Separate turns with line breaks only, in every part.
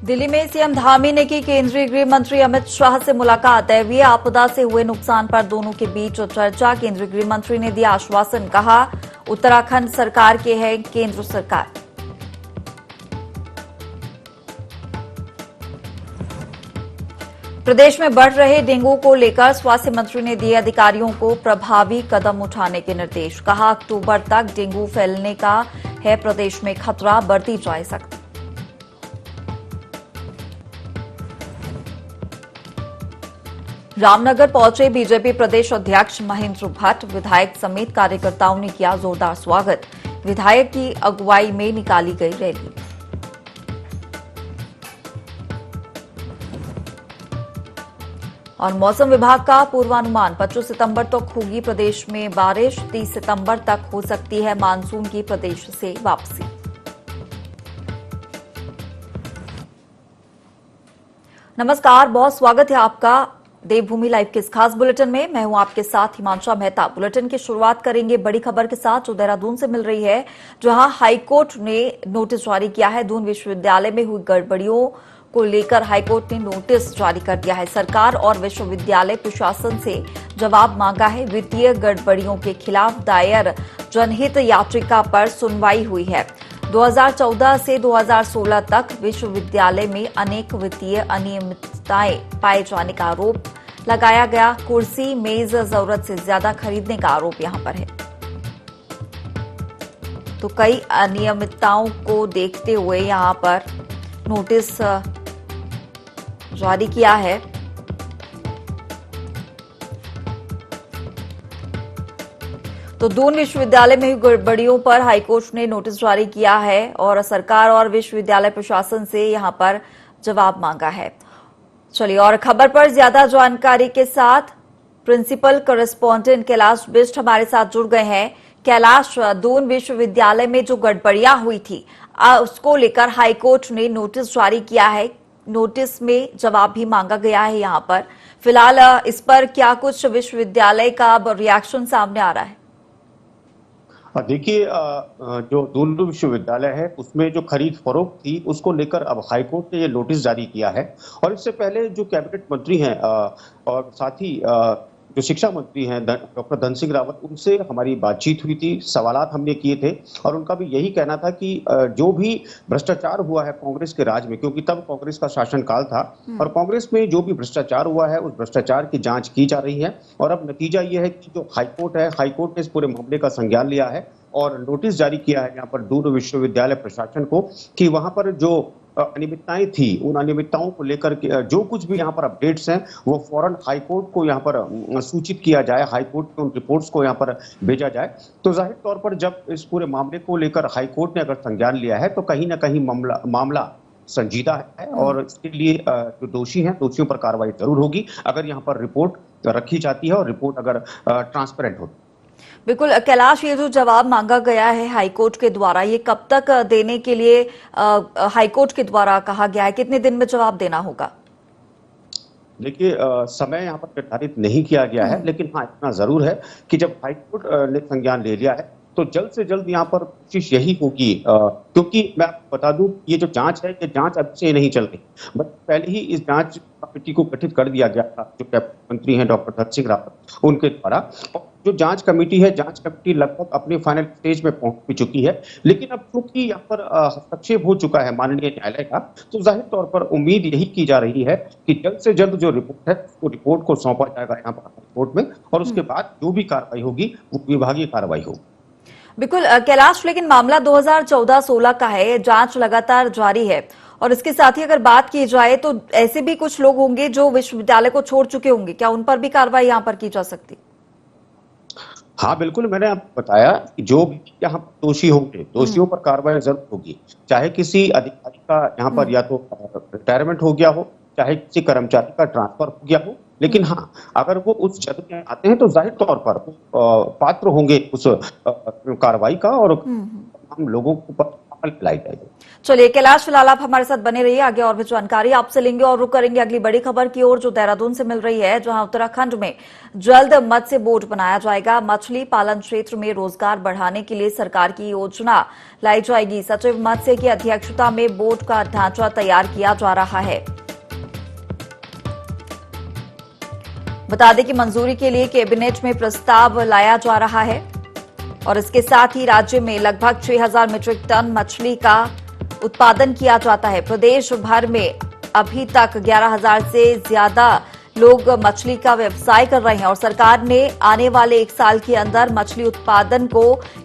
दिल्ली में सीएम धामी ने की केंद्रीय गृह मंत्री अमित शाह से मुलाकात। दैवीय आपदा से हुए नुकसान पर दोनों के बीच चर्चा। केंद्रीय गृह मंत्री ने दिया आश्वासन, कहा उत्तराखंड सरकार के है केंद्र सरकार। प्रदेश में बढ़ रहे डेंगू को लेकर स्वास्थ्य मंत्री ने दिए अधिकारियों को प्रभावी कदम उठाने के निर्देश। कहा अक्टूबर तक डेंगू फैलने का है प्रदेश में खतरा, बढ़ती जाए सख्ती। रामनगर पहुंचे बीजेपी प्रदेश अध्यक्ष महेंद्र भट्ट। विधायक समेत कार्यकर्ताओं ने किया जोरदार स्वागत। विधायक की अगुवाई में निकाली गई रैली। और मौसम विभाग का पूर्वानुमान, 25 सितंबर तक होगी प्रदेश में बारिश। 30 सितंबर तक हो सकती है मानसून की प्रदेश से वापसी। नमस्कार, बहुत स्वागत है आपका देवभूमि लाइव के इस खास बुलेटिन में। मैं हूं आपके साथ हिमांशा मेहता। बुलेटिन की शुरुआत करेंगे बड़ी खबर के साथ जो देहरादून से मिल रही है, जहां हाईकोर्ट ने नोटिस जारी किया है। दून विश्वविद्यालय में हुई गड़बड़ियों को लेकर हाईकोर्ट ने नोटिस जारी कर दिया है। सरकार और विश्वविद्यालय प्रशासन से जवाब मांगा है। वित्तीय गड़बड़ियों के खिलाफ दायर जनहित याचिका पर सुनवाई हुई है। 2014 से 2016 तक विश्वविद्यालय में अनेक वित्तीय अनियमितताएं पाए जाने का आरोप लगाया गया। कुर्सी मेज जरूरत से ज्यादा खरीदने का आरोप यहां पर है। तो कई अनियमितताओं को देखते हुए यहां पर नोटिस जारी किया है। तो दून विश्वविद्यालय में हुई गड़बड़ियों पर हाईकोर्ट ने नोटिस जारी किया है और सरकार और विश्वविद्यालय प्रशासन से यहां पर जवाब मांगा है। चलिए और खबर पर ज्यादा जानकारी के साथ प्रिंसिपल कॉरेस्पॉन्डेंट कैलाश बिष्ट हमारे साथ जुड़ गए हैं। कैलाश, दून विश्वविद्यालय में जो गड़बड़ियां हुई थी उसको लेकर हाईकोर्ट ने नोटिस जारी किया है। नोटिस में जवाब भी मांगा गया है। यहाँ पर फिलहाल इस पर क्या कुछ विश्वविद्यालय का रिएक्शन सामने आ रहा है?
देखिए, जो दून विश्वविद्यालय है उसमें जो खरीद फरोख्त थी उसको लेकर अब हाईकोर्ट ने ये नोटिस जारी किया है। और इससे पहले जो कैबिनेट मंत्री हैं और साथ ही जो शिक्षा मंत्री हैं डॉक्टर धन सिंह रावत, उनसे हमारी बातचीत हुई थी, सवालात हमने किए थे और उनका भी यही कहना था कि जो भी भ्रष्टाचार हुआ है कांग्रेस के राज में, क्योंकि तब कांग्रेस का शासनकाल था, और कांग्रेस में जो भी भ्रष्टाचार हुआ है उस भ्रष्टाचार की जांच की जा रही है। और अब नतीजा ये है कि जो हाईकोर्ट है, हाईकोर्ट ने इस पूरे मामले का संज्ञान लिया है और नोटिस जारी किया है यहाँ पर दून विश्वविद्यालय प्रशासन को कि वहां पर जो अनियमितताएं थी उन अनियमितताओं को लेकर जो कुछ भी यहाँ पर अपडेट्स हैं वो फौरन हाईकोर्ट को यहाँ पर सूचित किया जाए, हाईकोर्ट के उन रिपोर्ट्स को यहाँ पर भेजा जाए। तो जाहिर तौर पर जब इस पूरे मामले को लेकर हाईकोर्ट ने अगर संज्ञान लिया है तो कहीं ना कहीं मामला संजीदा है और इसके लिए जो दोषी हैं दोषियों पर कार्रवाई जरूर होगी अगर यहाँ पर रिपोर्ट रखी जाती है और रिपोर्ट अगर ट्रांसपेरेंट होती है।
बिल्कुल कैलाश, ये जो जवाब मांगा गया है हाईकोर्ट के द्वारा, ये कब तक देने के लिए हाईकोर्ट के द्वारा कहा गया है? कितने दिन में जवाब देना होगा?
देखिए, समय यहाँ पर निर्धारित नहीं किया गया है, लेकिन हाँ इतना जरूर है कि जब हाईकोर्ट ने संज्ञान ले लिया है तो जल्द से जल्द यहाँ पर कोशिश यही होगी, क्योंकि मैं आपको बता दूं ये जो जांच है ये जांच अब से नहीं चल रही, बट पहले ही इस जांच कमेटी को गठित कर दिया गया था जो कैबिनेट मंत्री हैं डॉक्टर धन सिंह रावत उनके द्वारा। जो जांच कमेटी है, जांच कमेटी लगभग अपने फाइनल स्टेज में पहुंच भी चुकी है, लेकिन अब चूंकि यहाँ पर हस्तक्षेप हो चुका है माननीय न्यायालय का, तो जाहिर तौर पर उम्मीद यही की जा रही है कि जल्द से जल्द जो रिपोर्ट है वो रिपोर्ट को सौंपा जाएगा यहाँ पर कोर्ट में और उसके बाद जो भी कार्रवाई होगी वो विभागीय कार्रवाई होगी।
बिल्कुल कैलाश, लेकिन मामला 2014-16 का है, जांच लगातार जारी है और इसके साथ ही अगर बात की जाए तो ऐसे भी कुछ लोग होंगे जो विश्वविद्यालय को छोड़ चुके होंगे, क्या उन पर भी कार्रवाई यहाँ पर की जा सकती?
हाँ बिल्कुल, मैंने आपको बताया कि जो भी यहाँ दोषी होंगे दोषियों पर कार्रवाई जरूर होगी, चाहे किसी अधिकारी का यहाँ पर या तो रिटायरमेंट हो गया हो, चाहे किसी कर्मचारी का ट्रांसफर हो गया हो, लेकिन हाँ अगर वो उस जद में आते हैं तो जाहिर तौर पर पात्र होंगे उस कार्रवाई का और हम लोगों को अमल में लाई जाएगी।
चलिए कैलाश, फिलहाल आप हमारे साथ बने रहिए, आगे और भी जानकारी आपसे लेंगे और रुक करेंगे अगली बड़ी खबर की ओर जो देहरादून से मिल रही है, जहां उत्तराखंड में जल्द मत्स्य बोर्ड बनाया जाएगा। मछली पालन क्षेत्र में रोजगार बढ़ाने के लिए सरकार की योजना लाई जाएगी। सचिव मत्स्य की अध्यक्षता में बोर्ड का ढांचा तैयार किया जा रहा है। बता दें कि मंजूरी के लिए कैबिनेट में प्रस्ताव लाया जा रहा है और इसके साथ ही राज्य में लगभग 6000 मीट्रिक टन मछली का उत्पादन किया जाता है। प्रदेश भर में अभी तक 11000 से ज्यादा लोग मछली का व्यवसाय कर रहे हैं और सरकार ने आने वाले 1 साल के अंदर मछली उत्पादन को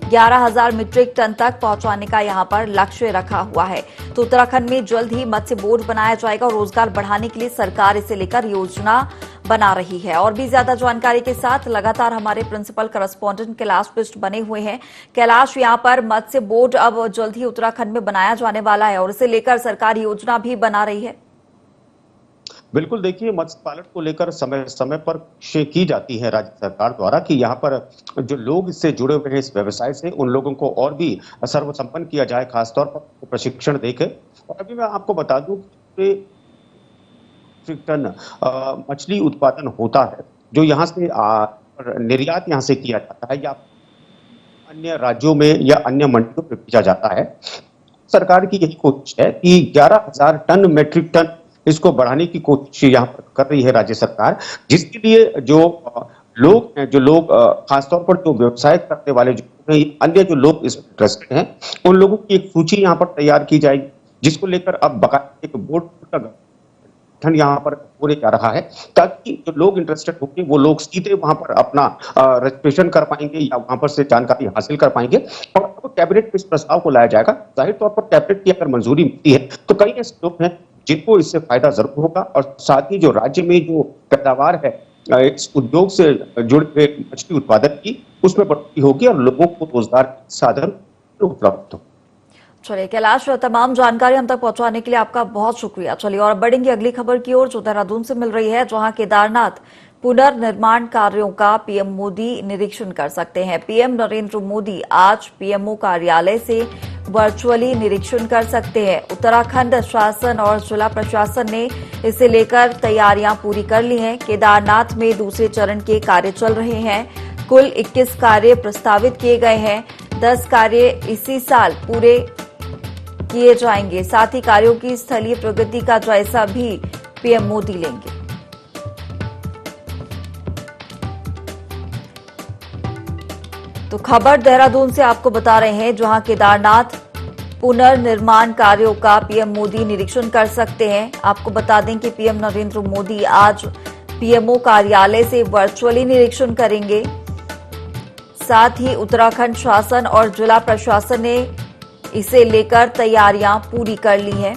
11000 मीट्रिक टन तक पहुंचाने का यहां पर लक्ष्य रखा हुआ है। तो उत्तराखंड में जल्द ही मत्स्य बोर्ड बनाया जाएगा और रोजगार बढ़ाने के लिए सरकार इसे लेकर योजना बना रही है। और भी ज्यादा जानकारी के साथ लगातार हमारे प्रिंसिपल करस्पॉन्डेंट कैलाश बिष्ट बने हुए हैं। कैलाश, यहां पर मत्स्य बोर्ड अब जल्द ही उत्तराखंड में बनाया जाने वाला है और इसे लेकर सरकार योजना भी बना रही है।
बिल्कुल, देखिए मत्स्य पालन को लेकर समय समय पर कोशिशें की जाती है राज्य सरकार द्वारा कि यहाँ पर जो लोग इससे जुड़े हुए हैं इस व्यवसाय से, उन लोगों को और भी सर्वसंपन्न किया जाए, खासतौर पर प्रशिक्षण देके। और अभी मैं आपको बता दूं कि टन मछली उत्पादन होता है जो यहाँ से निर्यात यहाँ से किया जाता है या अन्य राज्यों में या अन्य मंडियों में भेजा जाता है। सरकार की यही कोशिश है कि 11000 टन मैट्रिक टन इसको बढ़ाने की कोशिश यहाँ पर कर रही है राज्य सरकार, जिसके लिए जो लोग हैं, जो लोग खासतौर पर जो व्यवसाय करने वाले जो अन्य जो लोग इसमें इंटरेस्टेड हैं, उन लोगों की एक सूची यहाँ पर तैयार की जाएगी, जिसको लेकर अब बाकायदा एक बोर्ड का गठन यहाँ पर हो जा रहा है, ताकि जो लोग इंटरेस्टेड होंगे वो लोग सीधे वहां पर अपना रजिस्ट्रेशन कर पाएंगे या वहां पर से जानकारी हासिल कर पाएंगे। और अब कैबिनेट में इस प्रस्ताव को लाया जाएगा। जाहिर तौर पर कैबिनेट की अगर मंजूरी मिलती है तो कई ऐसे लोग हैं जिनको इससे फायदा जरूर होगा और साथ ही जो राज्य में जो पैदावार है इस उद्योग से जुड़े हुए मछली उत्पादन की, उसमें बढ़ोतरी होगी और लोगों को रोजगार साधन उपलब्ध हो।
चलिए कैलाश, तमाम जानकारी हम तक पहुंचाने के लिए आपका बहुत शुक्रिया। चलिए और बढ़ेंगे अगली खबर की ओर जो देहरादून से मिल रही है, जहां केदारनाथ पुनर्निर्माण कार्यों का पीएम मोदी निरीक्षण कर सकते हैं। पीएम नरेंद्र मोदी आज पीएमओ कार्यालय से वर्चुअली निरीक्षण कर सकते हैं। उत्तराखंड शासन और जिला प्रशासन ने इसे लेकर तैयारियां पूरी कर ली हैं। केदारनाथ में दूसरे चरण के कार्य चल रहे हैं। कुल 21 कार्य प्रस्तावित किए गए हैं। 10 कार्य इसी साल पूरे किए जाएंगे। साथ ही कार्यों की स्थलीय प्रगति का जायजा भी पीएम मोदी लेंगे। तो खबर देहरादून से आपको बता रहे हैं, जहां केदारनाथ पुनर्निर्माण कार्यों का पीएम मोदी निरीक्षण कर सकते हैं। आपको बता दें कि पीएम नरेंद्र मोदी आज पीएमओ कार्यालय से वर्चुअली निरीक्षण करेंगे। साथ ही उत्तराखंड शासन और जिला प्रशासन ने इसे लेकर तैयारियां पूरी कर ली हैं।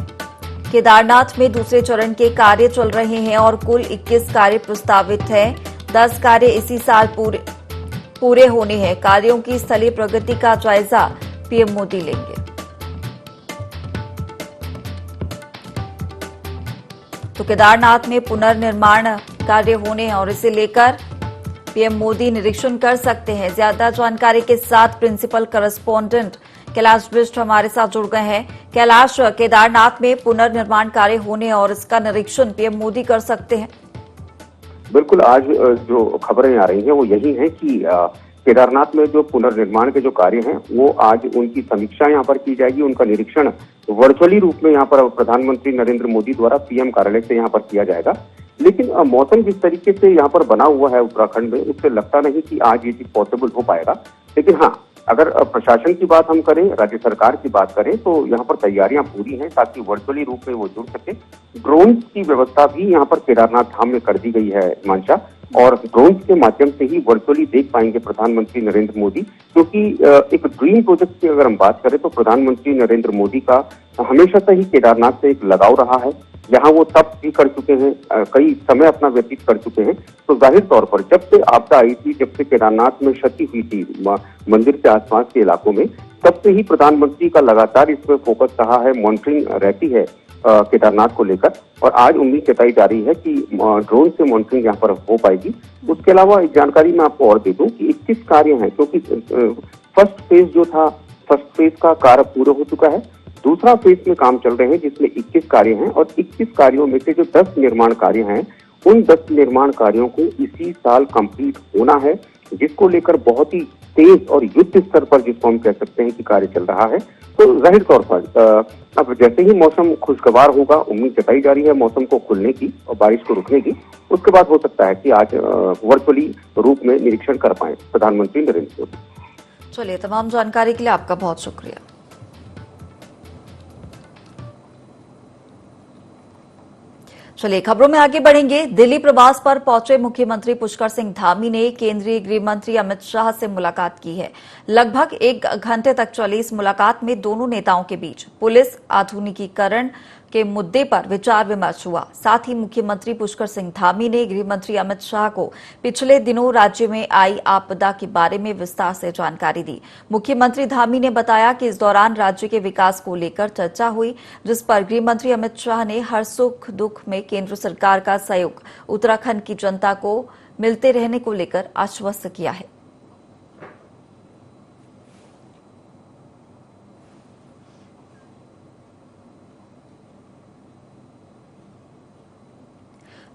केदारनाथ में दूसरे चरण के कार्य चल रहे हैं और कुल 21 कार्य प्रस्तावित हैं। 10 कार्य इसी साल पूरे होने हैं। कार्यों की स्थलीय प्रगति का जायजा पीएम मोदी लेंगे। तो केदारनाथ में पुनर्निर्माण कार्य होने हैं और इसे लेकर पीएम मोदी निरीक्षण कर सकते हैं। ज्यादा जानकारी के साथ प्रिंसिपल करस्पॉन्डेंट कैलाश बिष्ट हमारे साथ जुड़ गए हैं। कैलाश, केदारनाथ में पुनर्निर्माण कार्य होने और इसका निरीक्षण पीएम मोदी कर सकते हैं।
बिल्कुल, आज जो खबरें आ रही हैं वो यही है कि केदारनाथ में जो पुनर्निर्माण के जो कार्य हैं वो आज उनकी समीक्षा यहाँ पर की जाएगी। उनका निरीक्षण वर्चुअली रूप में यहाँ पर प्रधानमंत्री नरेंद्र मोदी द्वारा पीएम कार्यालय से यहाँ पर किया जाएगा। लेकिन मौसम जिस तरीके से यहाँ पर बना हुआ है उत्तराखंड में, उससे लगता नहीं कि आज ये चीज पॉसिबल हो पाएगा। लेकिन हाँ, अगर प्रशासन की बात हम करें, राज्य सरकार की बात करें, तो यहाँ पर तैयारियां पूरी हैं ताकि वर्चुअली रूप में वो जुड़ सके। ड्रोन की व्यवस्था भी यहाँ पर केदारनाथ धाम में कर दी गई है हिमांशा, और ड्रोन के माध्यम से ही वर्चुअली देख पाएंगे प्रधानमंत्री नरेंद्र मोदी, क्योंकि एक ड्रीम प्रोजेक्ट की अगर हम बात करें तो प्रधानमंत्री नरेंद्र मोदी का हमेशा से ही केदारनाथ से एक लगाव रहा है। यहाँ वो तप भी कर चुके हैं, कई समय अपना व्यतीत कर चुके हैं। तो जाहिर तौर पर जब से आपदा आई थी, जब से केदारनाथ में क्षति हुई थी मंदिर के आसपास के इलाकों में, तब से ही प्रधानमंत्री का लगातार इसमें फोकस रहा है, मॉनिटरिंग रहती है केदारनाथ को लेकर। और आज उम्मीद जताई जा रही है कि ड्रोन से मॉनिटरिंग यहाँ पर हो पाएगी। उसके अलावा एक जानकारी मैं आपको और दे दूं कि 21 कार्य हैं, क्योंकि फर्स्ट फेज जो था फर्स्ट फेज का कार्य पूरा हो चुका है। दूसरा फेज में काम चल रहे हैं जिसमें 21 कार्य हैं और 21 कार्यों में से जो 10 निर्माण कार्य हैं उन 10 निर्माण कार्यों को इसी साल कंप्लीट होना है, जिसको लेकर बहुत ही तेज और युद्ध स्तर पर जिसको हम कह सकते हैं कि कार्य चल रहा है। तो जाहिर तौर पर अब जैसे ही मौसम खुशगवार होगा, उम्मीद जताई जा रही है मौसम को खुलने की और बारिश को रुकने की, उसके बाद हो सकता है कि आज वर्चुअली रूप में निरीक्षण कर पाए प्रधानमंत्री नरेंद्र मोदी।
चलिए, तमाम जानकारी के लिए आपका बहुत शुक्रिया। चलिए, खबरों में आगे बढ़ेंगे। दिल्ली प्रवास पर पहुंचे मुख्यमंत्री पुष्कर सिंह धामी ने केंद्रीय गृह मंत्री अमित शाह से मुलाकात की है। लगभग 1 घंटे तक चली इस मुलाकात में दोनों नेताओं के बीच पुलिस आधुनिकीकरण के मुद्दे पर विचार विमर्श हुआ। साथ ही मुख्यमंत्री पुष्कर सिंह धामी ने गृह मंत्री अमित शाह को पिछले दिनों राज्य में आई आपदा के बारे में विस्तार से जानकारी दी। मुख्यमंत्री धामी ने बताया कि इस दौरान राज्य के विकास को लेकर चर्चा हुई, जिस पर गृह मंत्री अमित शाह ने हर सुख दुख में केंद्र सरकार का सहयोग उत्तराखंड की जनता को मिलते रहने को लेकर आश्वस्त किया है।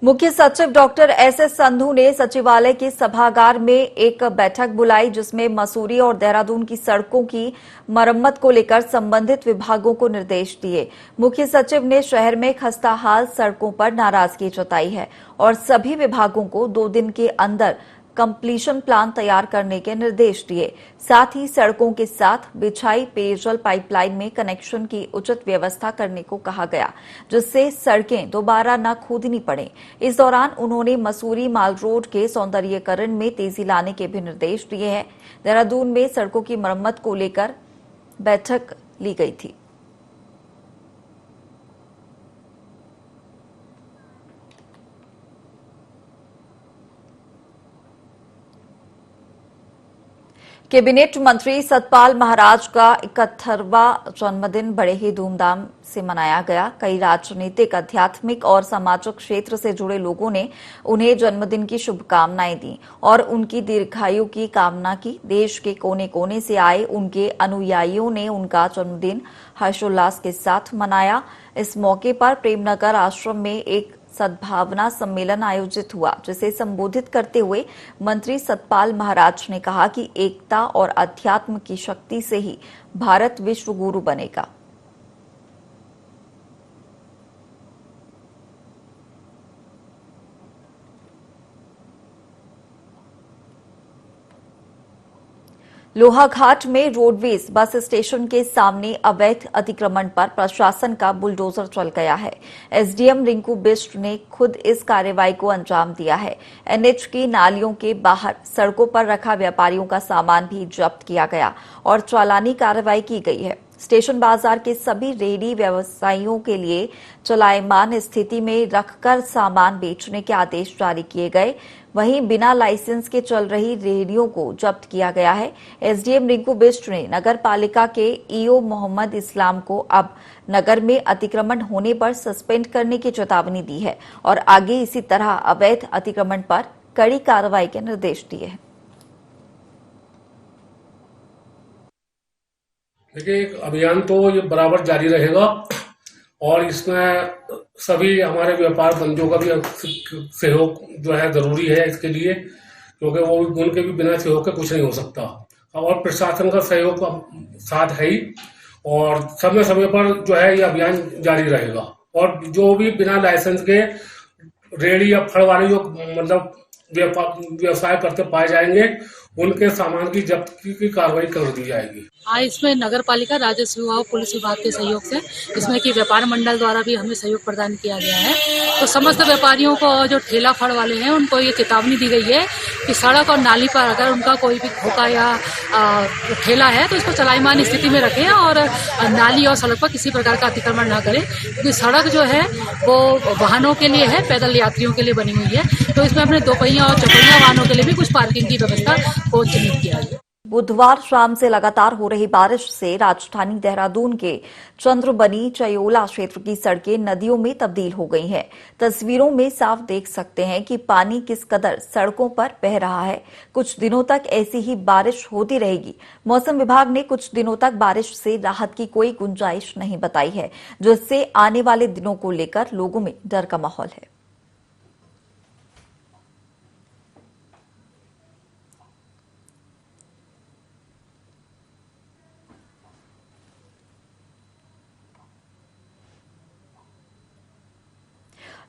मुख्य सचिव डॉक्टर एस.एस. संधू ने सचिवालय के सभागार में एक बैठक बुलाई, जिसमें मसूरी और देहरादून की सड़कों की मरम्मत को लेकर संबंधित विभागों को निर्देश दिए। मुख्य सचिव ने शहर में खस्ताहाल सड़कों पर नाराजगी जताई है और सभी विभागों को 2 दिन के अंदर कंप्लीशन प्लान तैयार करने के निर्देश दिए। साथ ही सड़कों के साथ बिछाई पेयजल पाइपलाइन में कनेक्शन की उचित व्यवस्था करने को कहा गया, जिससे सड़कें दोबारा न खोदनी पड़े। इस दौरान उन्होंने मसूरी माल रोड के सौंदर्यीकरण में तेजी लाने के भी निर्देश दिए हैं। देहरादून में सड़कों की मरम्मत को लेकर बैठक ली गई थी। कैबिनेट मंत्री सतपाल महाराज का 71वां जन्मदिन बड़े ही धूमधाम से मनाया गया। कई राजनीतिक, आध्यात्मिक और सामाजिक क्षेत्र से जुड़े लोगों ने उन्हें जन्मदिन की शुभकामनाएं दी और उनकी दीर्घायु की कामना की। देश के कोने कोने से आए उनके अनुयायियों ने उनका जन्मदिन हर्षोल्लास के साथ मनाया। इस मौके पर प्रेमनगर आश्रम में एक सद्भावना सम्मेलन आयोजित हुआ, जिसे संबोधित करते हुए मंत्री सतपाल महाराज ने कहा कि एकता और अध्यात्म की शक्ति से ही भारत विश्व गुरु बनेगा। लोहाघाट में रोडवेज बस स्टेशन के सामने अवैध अतिक्रमण पर प्रशासन का बुलडोजर चल गया है। एसडीएम रिंकू बिष्ट ने खुद इस कार्रवाई को अंजाम दिया है। एनएच की नालियों के बाहर सड़कों पर रखा व्यापारियों का सामान भी जब्त किया गया और चालानी कार्रवाई की गई है। स्टेशन बाजार के सभी रेहड़ी व्यवसायियों के लिए चलायमान स्थिति में रखकर सामान बेचने के आदेश जारी किए गए। वहीं बिना लाइसेंस के चल रही रेहड़ियों को जब्त किया गया है। एसडीएम रिंकू बिष्ट ने नगर पालिका के ईओ मोहम्मद इस्लाम को अब नगर में अतिक्रमण होने पर सस्पेंड करने की चेतावनी दी है और आगे इसी तरह अवैध अतिक्रमण पर कड़ी कार्रवाई के निर्देश दिए हैं।
देखिए, अभियान तो ये बराबर जारी रहेगा और इसमें सभी हमारे व्यापार बंधुओं का भी सहयोग जो है जरूरी है इसके लिए, क्योंकि वो उनके भी बिना सहयोग के कुछ नहीं हो सकता और प्रशासन का सहयोग साथ है ही और समय समय पर जो है ये अभियान जारी रहेगा और जो भी बिना लाइसेंस के रेहड़ी या फड़ वाले जो मतलब व्यवसाय करते पाए जाएंगे उनके सामान की जब्ती की कार्रवाई कर दी जाएगी।
हाँ, इसमें नगर पालिका, राजस्व विभाग, पुलिस विभाग के सहयोग से, इसमें कि व्यापार मंडल द्वारा भी हमें सहयोग प्रदान किया गया है। तो समस्त व्यापारियों को जो ठेला फड़ वाले हैं उनको ये चेतावनी दी गई है कि सड़क और नाली पर अगर उनका कोई भी खोखा या ठेला है तो इसको चलायमान स्थिति में रखें और नाली और सड़क पर किसी प्रकार का अतिक्रमण न करें, क्योंकि सड़क जो है वो वाहनों के लिए है, पैदल यात्रियों के लिए बनी हुई है। तो इसमें अपने 2 पहिया और 4 पहिया वाहनों के लिए भी कुछ पार्किंग की व्यवस्था को चिन्हित किया है।
बुधवार शाम से लगातार हो रही बारिश से राजधानी देहरादून के चंद्रबनी चयोला क्षेत्र की सड़कें नदियों में तब्दील हो गई हैं। तस्वीरों में साफ देख सकते हैं कि पानी किस कदर सड़कों पर बह रहा है। कुछ दिनों तक ऐसी ही बारिश होती रहेगी। मौसम विभाग ने कुछ दिनों तक बारिश से राहत की कोई गुंजाइश नहीं बताई है, जिससे आने वाले दिनों को लेकर लोगों में डर का माहौल है।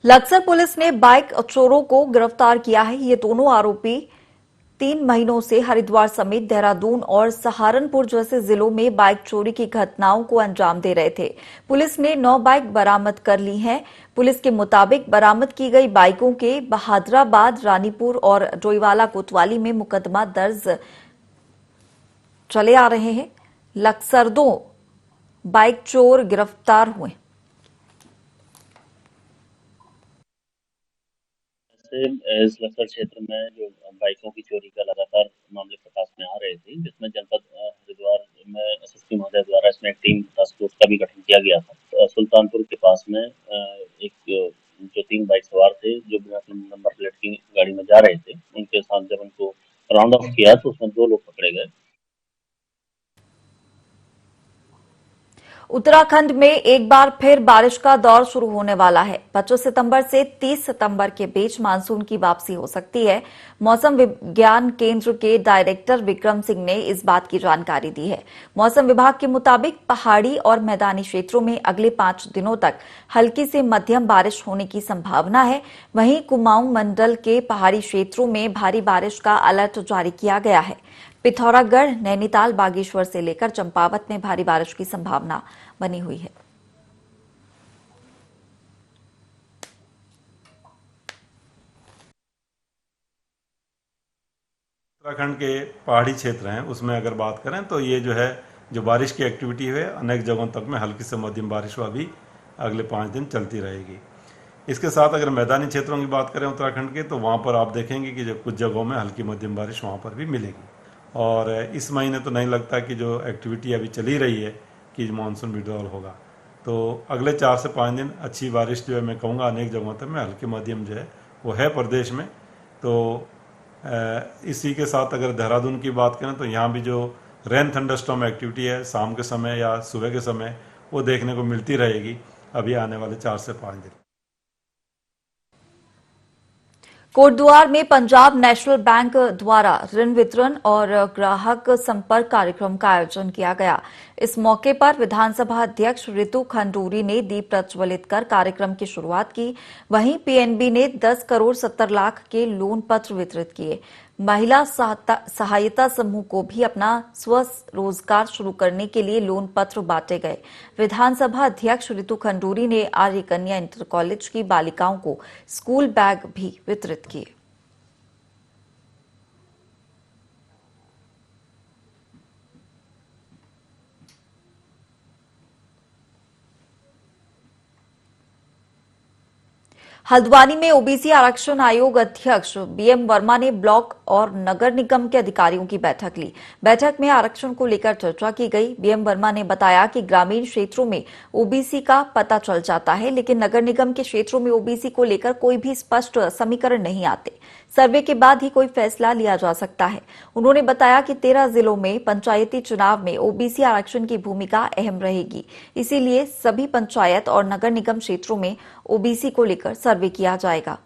लक्सर पुलिस ने बाइक चोरों को गिरफ्तार किया है। ये दोनों आरोपी 3 महीनों से हरिद्वार समेत देहरादून और सहारनपुर जैसे जिलों में बाइक चोरी की घटनाओं को अंजाम दे रहे थे। पुलिस ने 9 बाइक बरामद कर ली हैं। पुलिस के मुताबिक बरामद की गई बाइकों के बहादुराबाद, रानीपुर और डोईवाला कोतवाली में मुकदमा दर्ज चले आ रहे हैं। लक्सरदों बाइक चोर गिरफ्तार हुए।
इस लक्सर क्षेत्र में जो बाइकों की चोरी का लगातार मामले प्रकाश में आ रहे थे, जिसमें जनपद हरिद्वार में एसएसपी महोदय द्वारा इसमें एक टीम टास्क फोर्स का भी गठन किया गया था। सुल्तानपुर के पास में एक जो 3 बाइक सवार थे जो बिना नंबर प्लेट की गाड़ी में जा रहे थे, उनके साथ जब उनको राउंड ऑफ किया तो उसमें 2 लोग पकड़े गए।
उत्तराखंड में एक बार फिर बारिश का दौर शुरू होने वाला है। 25 सितंबर से 30 सितंबर के बीच मानसून की वापसी हो सकती है। मौसम विज्ञान केंद्र के डायरेक्टर विक्रम सिंह ने इस बात की जानकारी दी है। मौसम विभाग के मुताबिक पहाड़ी और मैदानी क्षेत्रों में अगले 5 दिनों तक हल्की से मध्यम बारिश होने की संभावना है। वहीं कुमाऊं मंडल के पहाड़ी क्षेत्रों में भारी बारिश का अलर्ट जारी किया गया है। पिथौरागढ़, नैनीताल, बागेश्वर से लेकर चंपावत में भारी बारिश की संभावना बनी हुई है।
उत्तराखंड के पहाड़ी क्षेत्र हैं, उसमें अगर बात करें तो ये जो बारिश की एक्टिविटी है अनेक जगहों तक में हल्की से मध्यम बारिश वह भी अगले 5 दिन चलती रहेगी। इसके साथ अगर मैदानी क्षेत्रों की बात करें उत्तराखंड के, तो वहाँ पर आप देखेंगे कि जो कुछ जगहों में हल्की मध्यम बारिश वहाँ पर भी मिलेगी। और इस महीने तो नहीं लगता कि जो एक्टिविटी अभी चली रही है कि मानसून विड्रॉल होगा। तो अगले 4 से 5 दिन अच्छी बारिश जो है मैं कहूँगा अनेक जगहों तक में हल्की मध्यम जो है वो है प्रदेश में। तो इसी के साथ अगर देहरादून की बात करें तो यहाँ भी जो रेन थंडरस्टॉर्म एक्टिविटी है शाम के समय या सुबह के समय वो देखने को मिलती रहेगी अभी आने वाले 4 से 5 दिन।
कोटद्वार में पंजाब नेशनल बैंक द्वारा ऋण वितरण और ग्राहक संपर्क कार्यक्रम का आयोजन किया गया। इस मौके पर विधानसभा अध्यक्ष रितु खंडूरी ने दीप प्रज्वलित कर कार्यक्रम की शुरुआत की। वहीं पीएनबी ने 10 करोड़ 70 लाख के लोन पत्र वितरित किए। महिला सहायता समूह को भी अपना स्वरोजगार शुरू करने के लिए लोन पत्र बांटे गए। विधानसभा अध्यक्ष रितु खंडूरी ने आर्य कन्या इंटर कॉलेज की बालिकाओं को स्कूल बैग भी वितरित किए। हल्द्वानी में ओबीसी आरक्षण आयोग अध्यक्ष बीएम वर्मा ने ब्लॉक और नगर निगम के अधिकारियों की बैठक ली। बैठक में आरक्षण को लेकर चर्चा की गई। बीएम वर्मा ने बताया कि ग्रामीण क्षेत्रों में ओबीसी का पता चल जाता है, लेकिन नगर निगम के क्षेत्रों में ओबीसी को लेकर कोई भी स्पष्ट समीकरण नहीं आते। सर्वे के बाद ही कोई फैसला लिया जा सकता है। उन्होंने बताया कि 13 जिलों में पंचायती चुनाव में ओबीसी आरक्षण की भूमिका अहम रहेगी, इसीलिए सभी पंचायत और नगर निगम क्षेत्रों में ओबीसी को लेकर सर्वे किया जाएगा।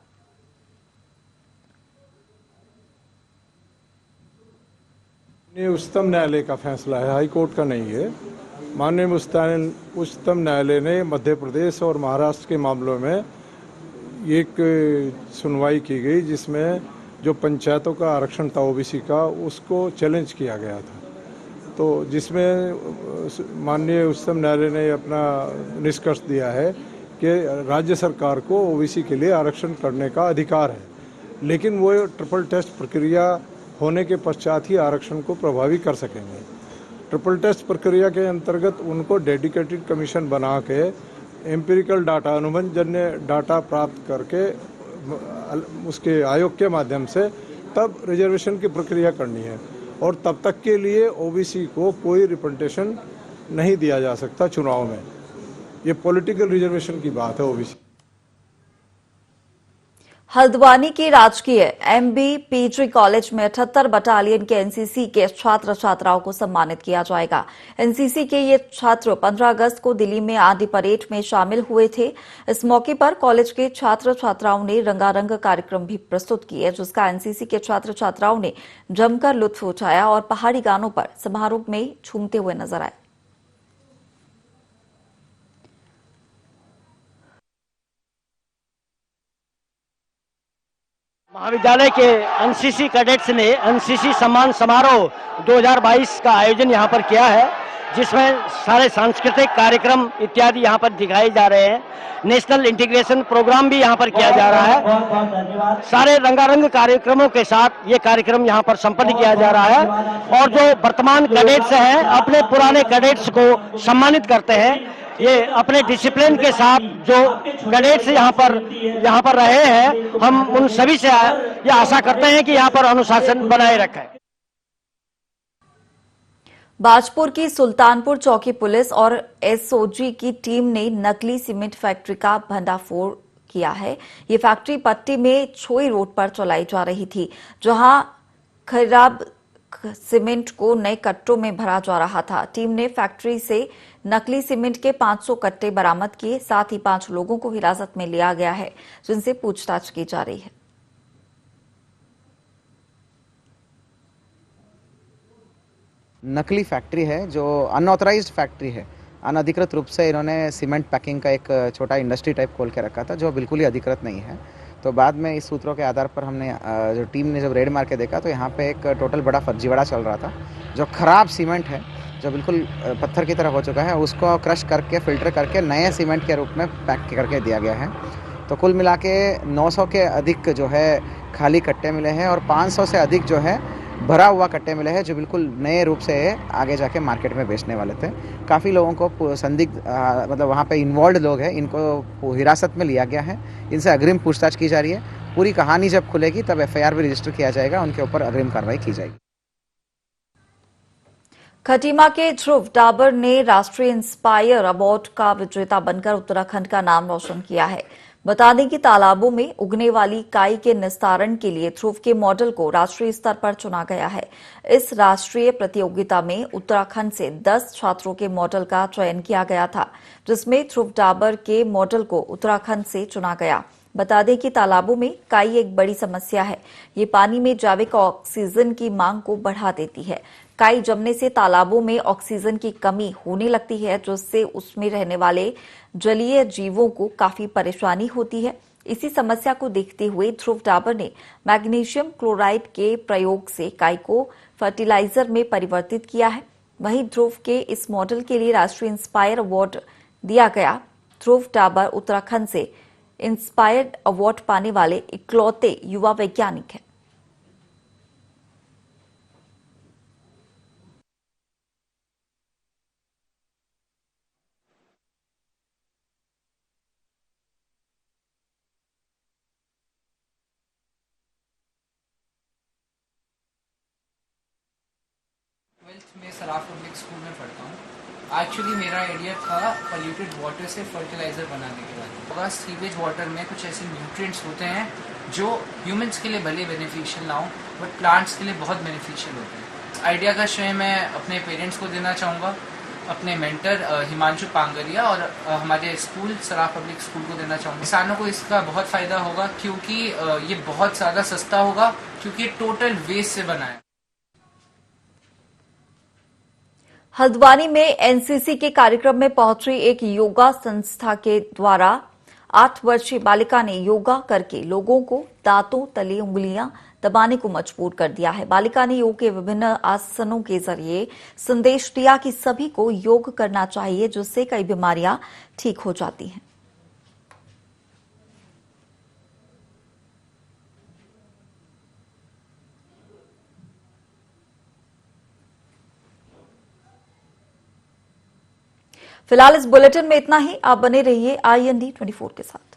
ये उच्चतम न्यायालय का फैसला है, हाई कोर्ट का नहीं है। माननीय उच्चतम न्यायालय ने मध्य प्रदेश और महाराष्ट्र के मामलों में एक सुनवाई की गई जिसमें जो पंचायतों का आरक्षण था ओबीसी का, उसको चैलेंज किया गया था। तो जिसमें माननीय उच्चतम न्यायालय ने अपना निष्कर्ष दिया है कि राज्य सरकार को ओबीसी के लिए आरक्षण करने का अधिकार है, लेकिन वो ट्रिपल टेस्ट प्रक्रिया होने के पश्चात ही आरक्षण को प्रभावी कर सकेंगे। ट्रिपल टेस्ट प्रक्रिया के अंतर्गत उनको डेडिकेटेड कमीशन बना के एम्पिरिकल डाटा, अनुभवजन्य डाटा प्राप्त करके उसके आयोग के माध्यम से तब रिजर्वेशन की प्रक्रिया करनी है। और तब तक के लिए ओबीसी को कोई रिप्रेजेंटेशन नहीं दिया जा सकता चुनाव में। ये पॉलिटिकल रिजर्वेशन की बात है ओबीसी।
हल्द्वानी के राजकीय एमबी पीजी कॉलेज में 78 बटालियन के एनसीसी के छात्र छात्राओं को सम्मानित किया जाएगा। एनसीसी के ये छात्र 15 अगस्त को दिल्ली में आर्मी परेड में शामिल हुए थे। इस मौके पर कॉलेज के छात्र छात्राओं ने रंगारंग कार्यक्रम भी प्रस्तुत किए, जिसका एनसीसी के छात्र छात्राओं ने जमकर लुत्फ उठाया और पहाड़ी गानों पर समारोह में झूमते हुए नजर आए।
महाविद्यालय के एनसीसी कैडेट्स ने एनसीसी सम्मान समारोह 2022 का आयोजन यहाँ पर किया है, जिसमें सारे सांस्कृतिक कार्यक्रम इत्यादि यहाँ पर दिखाए जा रहे हैं। नेशनल इंटीग्रेशन प्रोग्राम भी यहाँ पर किया जा रहा है। सारे रंगारंग कार्यक्रमों के साथ ये कार्यक्रम यहाँ पर संपन्न किया जा रहा है और जो वर्तमान कैडेट्स हैं अपने पुराने कैडेट्स को सम्मानित करते हैं। ये अपने डिसिप्लिन के साथ जो कैडेट्स यहाँ पर रहे हैं, हम उन सभी से ये आशा करते हैं कि यहाँ पर अनुशासन बनाए रखें।
बाजपुर की सुल्तानपुर चौकी पुलिस और एसओजी की टीम ने नकली सीमेंट फैक्ट्री का भंडाफोड़ किया है। ये फैक्ट्री पट्टी में छोई रोड पर चलाई जा रही थी, जहां खराब सीमेंट को नए कट्टों में भरा जा रहा था। टीम ने फैक्ट्री से नकली सीमेंट के 500 कट्टे बरामद किए। साथ ही 5 लोगों को हिरासत में लिया गया है, जिनसे पूछताछ की जा रही है।
नकली फैक्ट्री है, जो अनऑथराइज्ड फैक्ट्री है। अनधिकृत रूप से इन्होंने सीमेंट पैकिंग का एक छोटा इंडस्ट्री टाइप खोल के रखा था, जो बिल्कुल ही अधिकृत नहीं है। तो बाद में इस सूत्रों के आधार पर हमने जो टीम ने जब रेड मार के देखा तो यहाँ पे एक टोटल बड़ा फर्जीवाड़ा चल रहा था। जो खराब सीमेंट है, जो बिल्कुल पत्थर की तरह हो चुका है, उसको क्रश करके फिल्टर करके नए सीमेंट के रूप में पैक करके दिया गया है। तो कुल मिला के 900 के अधिक जो है खाली कट्टे मिले हैं और 500 से अधिक जो है भरा हुआ कट्टे मिले हैं, जो बिल्कुल नए रूप से आगे जाके मार्केट में बेचने वाले थे। काफ़ी लोगों को संदिग्ध मतलब वहाँ पे इन्वॉल्व लोग हैं, इनको हिरासत में लिया गया है। इनसे अग्रिम पूछताछ की जा रही है। पूरी कहानी जब खुलेगी तब एफआईआर भी रजिस्टर किया जाएगा, उनके ऊपर अग्रिम कार्रवाई की जाएगी।
खटीमा के ध्रुव डाबर ने राष्ट्रीय इंस्पायर अवार्ड का विजेता बनकर उत्तराखंड का नाम रोशन किया है। बता दें कि तालाबों में उगने वाली काई के निस्तारण के लिए ध्रुव के मॉडल को राष्ट्रीय स्तर पर चुना गया है। इस राष्ट्रीय प्रतियोगिता में उत्तराखंड से 10 छात्रों के मॉडल का चयन किया गया था, जिसमें ध्रुव डाबर के मॉडल को उत्तराखंड से चुना गया। बता दें कि तालाबों में काई एक बड़ी समस्या है। ये पानी में जैविक ऑक्सीजन की मांग को बढ़ा देती है। काई जमने से तालाबों में ऑक्सीजन की कमी होने लगती है, जिससे उसमें रहने वाले जलीय जीवों को काफी परेशानी होती है। इसी समस्या को देखते हुए ध्रुव डाबर ने मैग्नीशियम क्लोराइड के प्रयोग से काई को फर्टिलाइजर में परिवर्तित किया है। वहीं ध्रुव के इस मॉडल के लिए राष्ट्रीय इंस्पायर अवार्ड दिया गया। ध्रुव डाबर उत्तराखंड से इंस्पायर्ड अवार्ड पाने वाले इकलौते युवा वैज्ञानिक हैं।
ट्वेल्थ में सराफ पब्लिक स्कूल में पढ़ता हूँ। एक्चुअली मेरा आइडिया था पॉल्यूटेड वाटर से फर्टिलाइजर बनाने के बाद। सीवेज वाटर में कुछ ऐसे न्यूट्रिएंट्स होते हैं जो ह्यूमंस के लिए भले बेनिफिशियल ना हो, बट प्लांट्स के लिए बहुत बेनिफिशियल होते हैं। आइडिया का श्रेय मैं अपने पेरेंट्स को देना चाहूँगा, अपने मेंटर हिमांशु पांगरिया और हमारे स्कूल सराफ पब्लिक स्कूल को देना चाहूँगा। किसानों को इसका बहुत फ़ायदा होगा, क्योंकि ये बहुत ज़्यादा सस्ता होगा, क्योंकि ये टोटल वेस्ट से बना है।
हल्द्वानी में एनसीसी के कार्यक्रम में पहुंची एक योगा संस्था के द्वारा 8 वर्षीय बालिका ने योगा करके लोगों को दांतों तले उंगलियां दबाने को मजबूर कर दिया है। बालिका ने योग के विभिन्न आसनों के जरिए संदेश दिया कि सभी को योग करना चाहिए, जिससे कई बीमारियां ठीक हो जाती हैं। फिलहाल इस बुलेटिन में इतना ही। आप बने रहिए IND 24 के साथ।